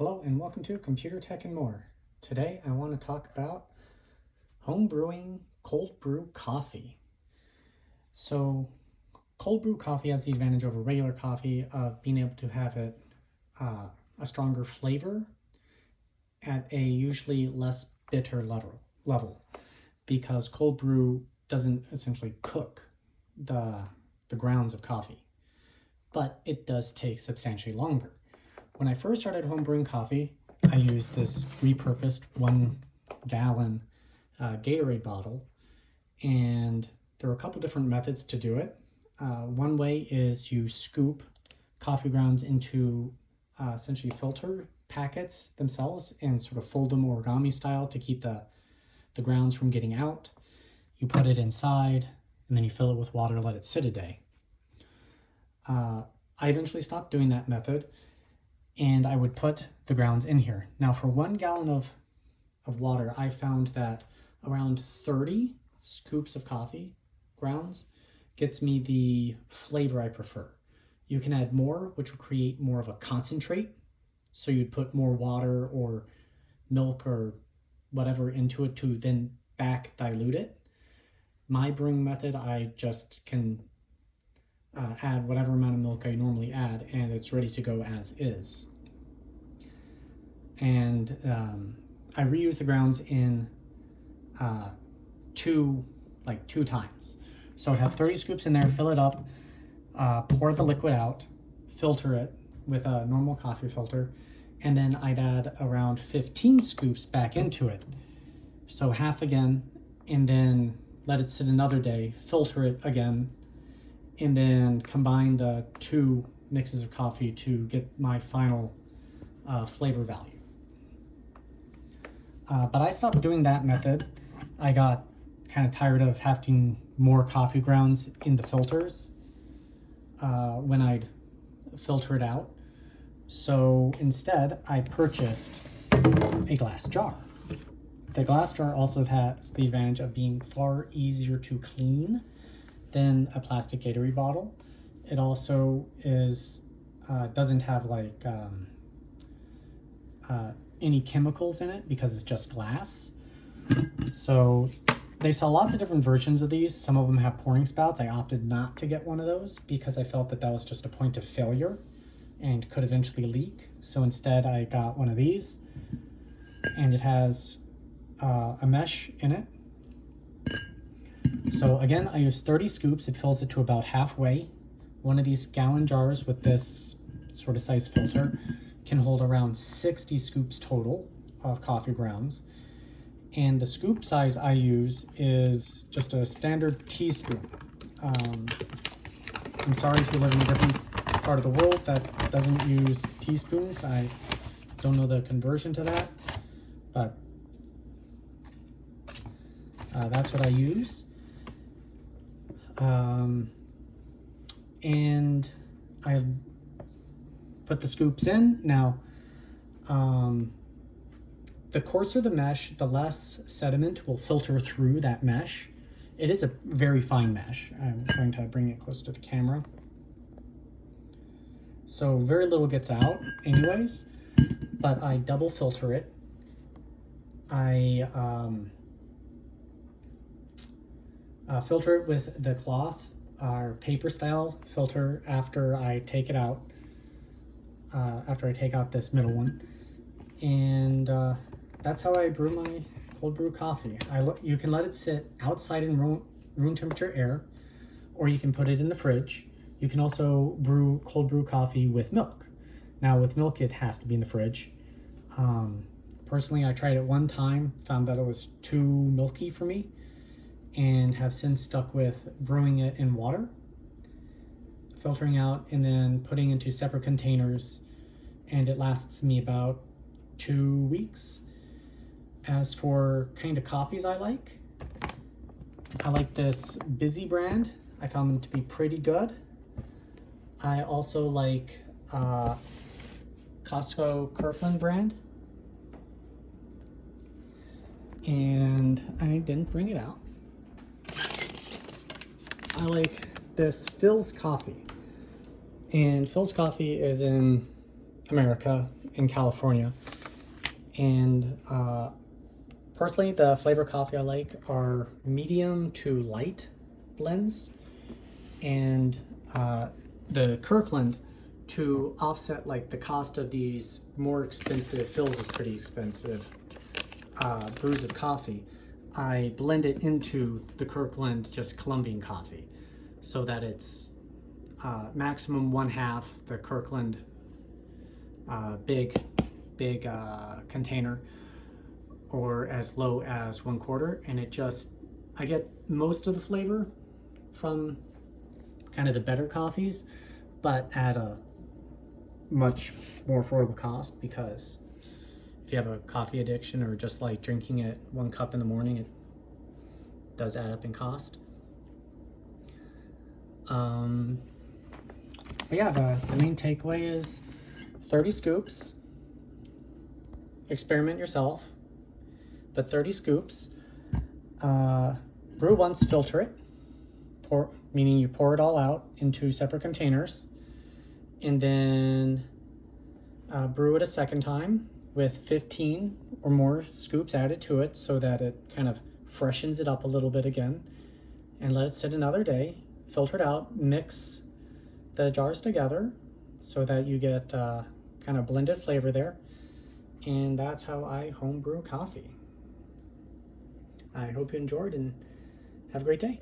Hello and welcome to Computer Tech and More. Today I want to talk about home brewing cold brew coffee. So cold brew coffee has the advantage over regular coffee of being able to have it a stronger flavor at a usually less bitter level because cold brew doesn't essentially cook the grounds of coffee, but it does take substantially longer. When I first started home brewing coffee, I used this repurposed 1-gallon Gatorade bottle, and there were a couple different methods to do it. One way is you scoop coffee grounds into essentially filter packets themselves and sort of fold them origami style to keep the grounds from getting out. You put it inside and then you fill it with water, let it sit a day. I eventually stopped doing that method, and I would put the grounds in here. Now for 1 gallon of water, I found that around 30 scoops of coffee grounds gets me the flavor I prefer. You can add more, which will create more of a concentrate. So you'd put more water or milk or whatever into it to then back dilute it. My brewing method, I just can add whatever amount of milk I normally add, and it's ready to go as is. And I reuse the grounds in two times. So I'd have 30 scoops in there, fill it up, pour the liquid out, filter it with a normal coffee filter, and then I'd add around 15 scoops back into it. So half again, and then let it sit another day, filter it again, and then combine the two mixes of coffee to get my final flavor value. But I stopped doing that method. I got kind of tired of having more coffee grounds in the filters when I'd filter it out. So instead, I purchased a glass jar. The glass jar also has the advantage of being far easier to clean than a plastic Gatorade bottle. It also doesn't have any chemicals in it because it's just glass. So they sell lots of different versions of these. Some of them have pouring spouts. I opted not to get one of those because I felt that was just a point of failure and could eventually leak. So instead I got one of these, and it has a mesh in it. So again, I use 30 scoops. It fills it to about halfway. One of these gallon jars with this sort of size filter can hold around 60 scoops total of coffee grounds. And the scoop size I use is just a standard teaspoon. I'm sorry if you live in a different part of the world that doesn't use teaspoons. I don't know the conversion to that, but that's what I use. And I put the scoops in. Now, the coarser the mesh, the less sediment will filter through that mesh. It is a very fine mesh. I'm going to bring it close to the camera. So very little gets out anyways, but I double filter it. I filter it with the cloth, our paper style filter, after I take it out, after I take out this middle one. And that's how I brew my cold brew coffee. You can let it sit outside in room temperature air, or you can put it in the fridge. You can also brew cold brew coffee with milk. Now with milk, it has to be in the fridge. Personally, I tried it one time, found that it was too milky for me, and have since stuck with brewing it in water, filtering out, and then putting into separate containers, and it lasts me about 2 weeks. As for kind of coffees I like this Busy brand. I found them to be pretty good. I also like Costco Kirkland brand. And I didn't bring it out. I like this Phil's Coffee. And Phil's Coffee is in America. in California. And personally, the flavor coffee I like are medium to light blends, and the Kirkland, to offset like the cost of these more expensive, Phil's is pretty expensive, brews of coffee, I blend it into the Kirkland just Colombian coffee, so that it's maximum 1/2 the Kirkland big container, or as low as 1/4, and I get most of the flavor from kind of the better coffees, but at a much more affordable cost, because if you have a coffee addiction or just like drinking it 1 cup in the morning, it does add up in cost. But yeah, the main takeaway is 30 scoops. Experiment yourself, but 30 scoops. Brew once, filter it. Meaning you pour it all out into separate containers, and then brew it a second time with 15 or more scoops added to it, so that it kind of freshens it up a little bit again, and let it sit another day. Filter it out, mix the jars together so that you get kind of blended flavor there, and that's how I home brew coffee. I hope you enjoyed, and have a great day.